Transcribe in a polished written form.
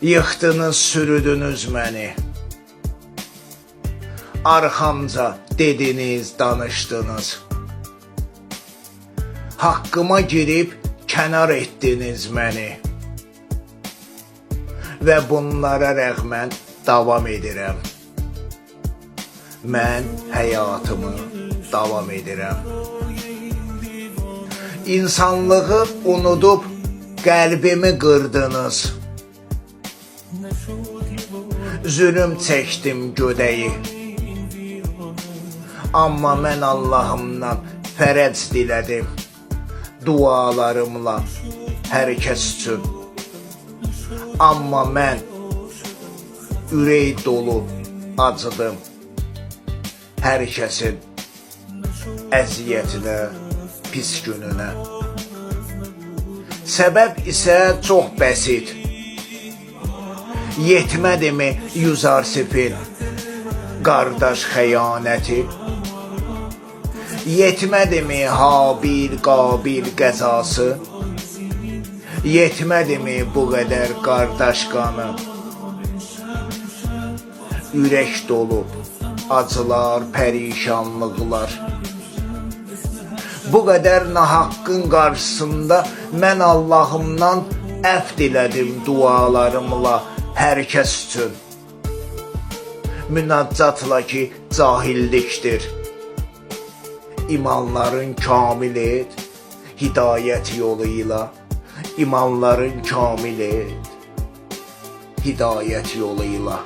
Yıxdınız, sürüdünüz məni. Arxamca dediniz, danışdınız. Haqqıma girib kənar etdiniz məni. Və bunlara rəğmən davam edirəm. Mən həyatımı davam edirəm. İnsanlığı unudub qəlbimi qırdınız. Zülüm çəkdim gödəyi. Amma mən Allahımdan fərəc dilədim. Dualarımla hər kəs üçün. Amma mən ürək dolu acıdım. Hər kəsin əziyyətinə, pis gününə. Səbəb isə çox bəsit. Yetmədimi Yuzarsifin qardaş xəyanəti? Yetmədimi Habil, Qabil qəzası? Yetmədimi bu qədər qardaş qanı? Ürək dolu acılar, pərişanlıqlar. Bu qədər nahaqqın qarşısında mən Allahımdan əfv dilədim dualarımla hər kəs üçün. Münaccatla ki, cahillikdir. İmanların kamil et, hidayət yoluyla. İmanların kamil et, hidayət yoluyla.